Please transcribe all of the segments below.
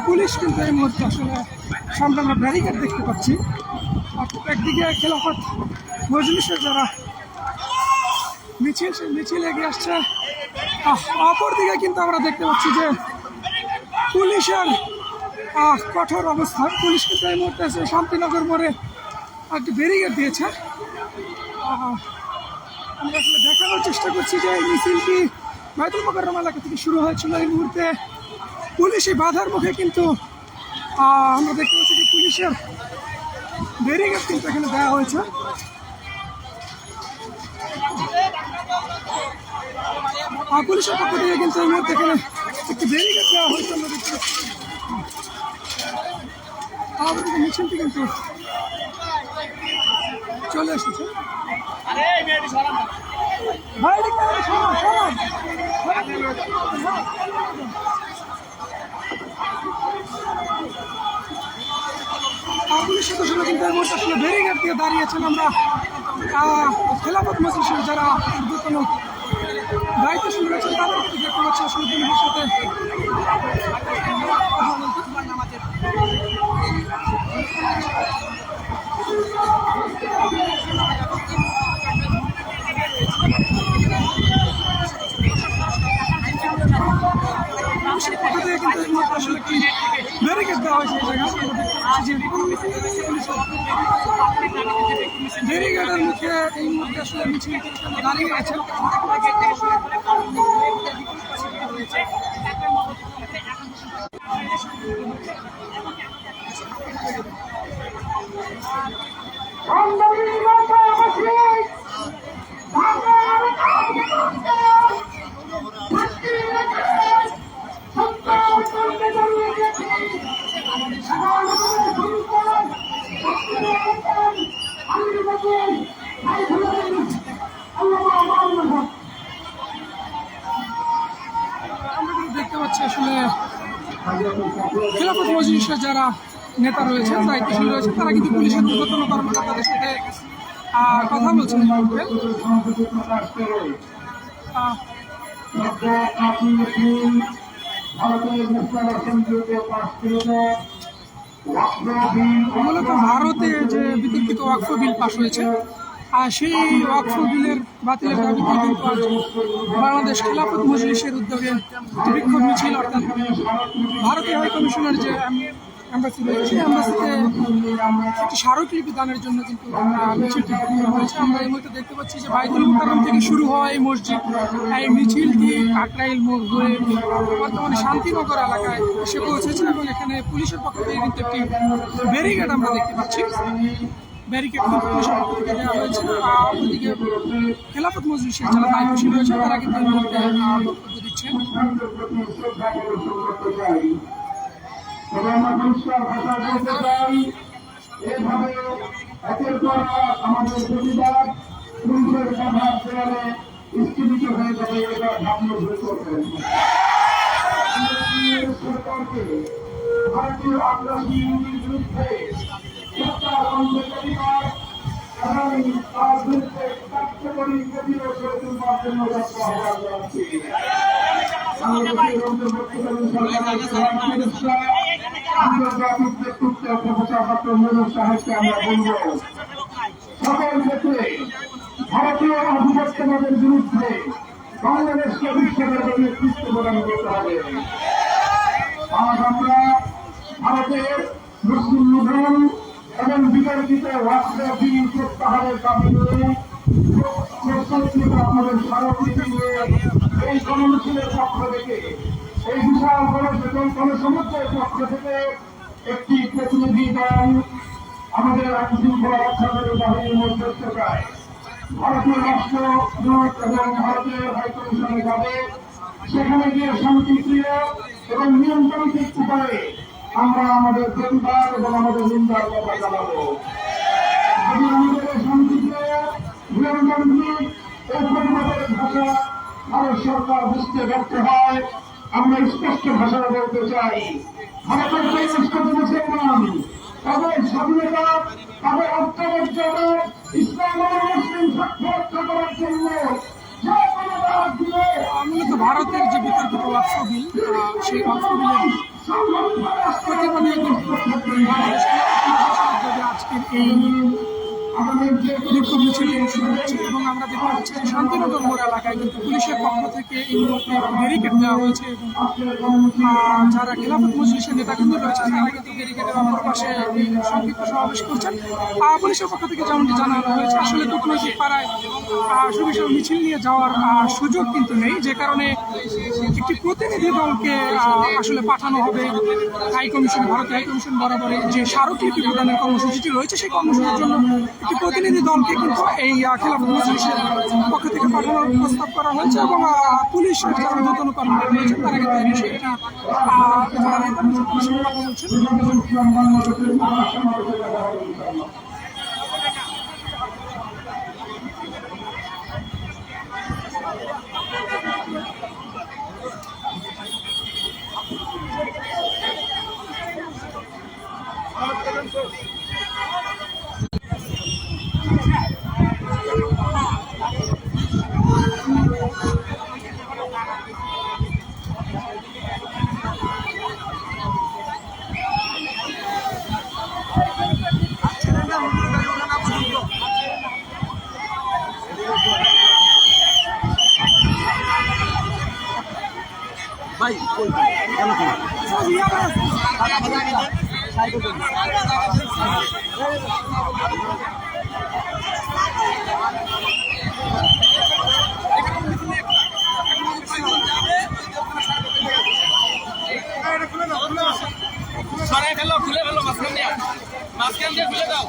Police কিন্তু এই মুহূর্তে আসলে সামনে আমরা ব্যারিকেড দেখতে পাচ্ছি। একদিকে খেলাফত মজলিসের যারা মিছিল সেই মিছিল এগিয়ে আসছে, অপরদিকে কিন্তু আমরা দেখতে পাচ্ছি যে পুলিশের কঠোর অবস্থান। পুলিশ কিন্তু এই মুহূর্তে শান্তিনগর মোড়ে একটি ব্যারিকেড দিয়েছে। আমরা আসলে দেখানোর চেষ্টা করছি যে এই মিছিলটি বায়তুল মোকাররম এলাকা থেকে শুরু হয়েছিল। এই মুহূর্তে পুলিশি বাধার মুখে কিন্তু আমরা দেখতে পাচ্ছি যে পুলিশের ব্যারিকেড কিন্তু এখানে দেওয়া হয়েছে। পুলিশের পক্ষ থেকে কিন্তু এই মুহূর্তে এখানে একটি ব্যারিকেড দেওয়া হয়েছে। আমরা দেখতে পাচ্ছি আমাদের মিছিলটি কিন্তু চলে এসেছে। পুলিশ সদস্যরা কিন্তু এই মুহূর্তে আসলে ব্যারিকেড দিয়ে দাঁড়িয়েছেন। আমরা খেলাফত মজলিসের যারা ঊর্ধ্বতন দায়িত্বশীল রয়েছেন তাদেরকে দেখতে পাচ্ছি আসলে পুলিশের সাথে কিন্তু আসলে কি ব্যারিকেড দেওয়া হয়েছে। ব্যারিকেডের মুখে এই মুহূর্তে আসলে মিছিল দাঁড়িয়ে গেছে। দেখতে পাচ্ছি আসলে খেলাফত মজলিসের যারা নেতা রয়েছেন, দায়িত্বশীল রয়েছেন, তারা কিন্তু পুলিশের ঊর্ধ্বতন কর্মকর্তাদের সাথে কথা বলছেন। মূলত ভারতে যে বিতর্কিত ওয়াকফ বিল পাশ হয়েছে, সেই ওয়াকফ বিলের বাতিলের দাবিতে কিন্তু আজ বাংলাদেশ খেলাফত মজলিসের উদ্যোগে বিক্ষোভ মিছিল, অর্থাৎ ভারতীয় হাই কমিশনের যে অ্যাম্বাসি রয়েছে সেই অ্যাম্বাসিতে একটি স্মারকলিপি দানের জন্য কিন্তু মিছিলটি হয়েছে। আমরা এই মুহূর্তে দেখতে পাচ্ছি যে বাইতুল মুকাররম থেকে শুরু হওয়া এই মসজিদ, এই মিছিলটি কাকরাইল মোড় হয়ে বর্তমানে শান্তিনগর এলাকায় এসে পৌঁছেছে এবং এখানে পুলিশের পক্ষ থেকে কিন্তু একটি ব্যারিকেড আমরা দেখতে পাচ্ছি। ব্যারিকেড কিন্তু পুলিশের পক্ষ থেকে দেওয়া হয়েছে। অন্যদিকে খেলাফত মজলিসের যারা দায়িত্বশীল রয়েছে তারা কিন্তু এই মুহূর্তে বক্তব্য দিচ্ছেন। তবে আমরা পরিষ্কার ভাষা বলতে চাই, এভাবে একের পর আমাদের প্রতিবাদ পুলিশের বাধার দেয়ালে স্থগিত হয়ে যাবে, এটা ভাবনা ভুল করবেন। সরকারকে ভারতীয় আগ্রাসীর বিরুদ্ধে সরকার অন্তর্জাতিকার এবং তার বিরুদ্ধে কার্যকরী প্রতিরোধ গড়ে তুলবার জন্য আহ্বান জানাচ্ছি। আন্তর্জাতিক ব্যক্তিত্ব প্রফেসর ডক্টর মনোজ সাহেবকে আমরা বলব, সকল ক্ষেত্রে ভারতীয় আধিপত্যবাদের বিরুদ্ধে বাংলাদেশকে বিশ্বব্যাপী নেতৃত্ব প্রদান করতে হবে। আজ আমরা ভারতের মুসলিম নিধন এবং বিতর্কিত ওয়াকফ বিল প্রত্যাহারের দাবি নিয়ে আপনাদের স্মারকলিপি নিয়ে এই গণমিছিলের পক্ষ থেকে, এই বিশাল গণসমুদ্রের পক্ষ থেকে একটি প্রতিনিধি দল আমাদের আইনশৃঙ্খলা রক্ষাকারী বাহিনীর মধ্যস্থতায় ভারতীয় রাষ্ট্রদূত এবং ভারতের হাইকমিশনে যাবে। সেখানে গিয়ে শান্তিপ্রিয় এবং নিয়ন্ত্রণিক উপায়ে আমরা আমাদের প্রতিবাদ এবং আমাদের নিন্দার কথা জানাবো। যদি আমাদের শান্তিপ্রিয় নিয়ন্ত্রণিক এই প্রতিবাদের ভাষা ভারত সরকার বুঝতে ব্যর্থ হয়, আমরা স্পষ্ট ভাষায় বলতে চাই, ভারতের মুসলমান তাদের স্বাধীনতা, তাদের অর্থমর্যাদা, ইসলাম ও মুসলিম সাক্ষাৎ করার জন্য মূলত ভারতের যে বিতর্কিত ওয়াকফ বিল, সেই ওয়াকফ বিলের প্রতিবাদে আজকের এই বিক্ষোভ মিছিল শুরু হচ্ছে এবং আমরা দেখতে পাচ্ছি যে শান্তিনগর মোড় এলাকায় কিন্তু পুলিশের পক্ষ থেকে এই মুহূর্তে ব্যারিকেড দেওয়া হয়েছে এবং যারা খেলাফত মজলিসের নেতাকর্মী রয়েছে তারা কিন্তু ব্যারিকেডের অপর পাশে সংক্ষিপ্ত সমাবেশ করছেন। পুলিশের পক্ষ থেকে যেমনটি জানানো হয়েছে, আসলে কূটনৈতিক পাড়ায় সুবিশাল মিছিল নিয়ে যাওয়ার সুযোগ কিন্তু নেই, যে কারণে একটি প্রতিনিধি দলকে আসলে পাঠানো হবে হাই কমিশন, ভারতীয় হাই কমিশন বরাবরে যে স্মারকলিপি প্রদানের কর্মসূচিটি রয়েছে সেই কর্মসূচির জন্য একটি প্রতিনিধি দলকে কিন্তু এই খেলাফত মজলিসের পক্ষ থেকে পাঠানোর প্রস্তাব করা হয়েছে এবং পুলিশের যারা ঊর্ধ্বতন কর্মকর্তা রয়েছেন তারা কিন্তু এই বিষয়টা ভাই কেন সরাই ফেলো, খুলে ফেলো, মাঝখান দিয়ে খুলে দাও।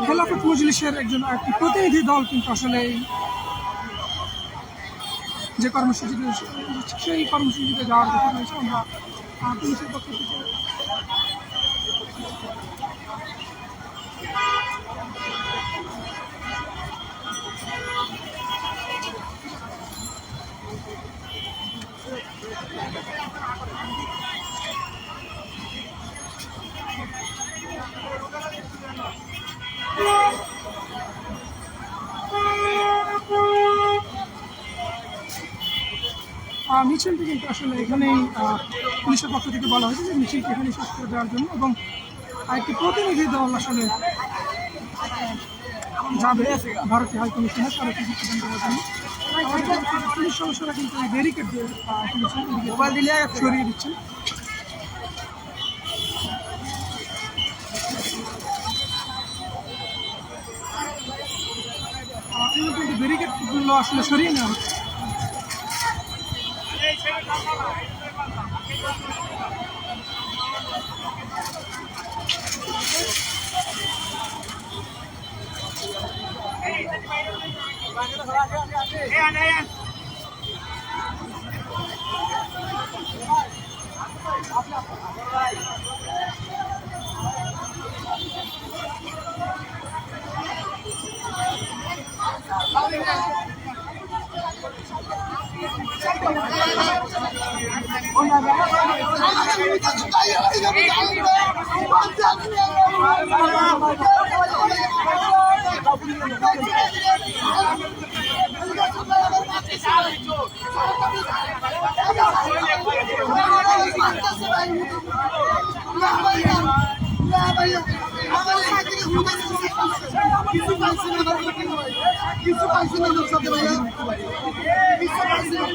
খেলাফত মজলিসের একটি প্রতিনিধি দল কিন্তু আসলে যে কর্মসূচিতে সেই কর্মসূচিতে যাওয়ার কথা রয়েছে। আমরা পুলিশের পক্ষ থেকে মিছিলটি কিন্তু আসলে এখানেই পুলিশের পক্ষ থেকে বলা হয়েছে যে মিছিলটি এখানে শেষ করে দেওয়ার জন্য, এবং একটি প্রতিনিধি দল আসলে যাবে ভারতীয় হাইকমিশনে তারা কিছু দেওয়ার জন্য। পুলিশ সদস্যরা কিন্তু এই ব্যারিকেড দিয়ে মোবাইল দিলে সরিয়ে দিচ্ছেন। কিন্তু ব্যারিকেডগুলো আসলে সরিয়ে নেওয়া হচ্ছে। কিছু পাইছি না লোক সাথে ভাইয়া কিছু পাইছি না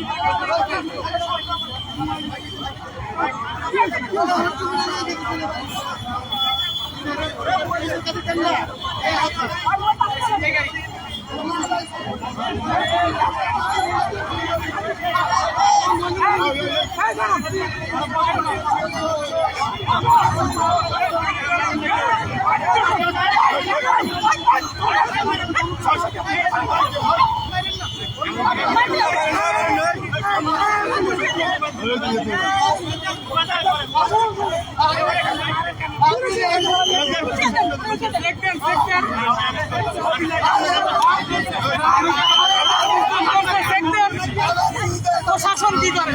প্রশাসন কি করে?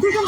দুজন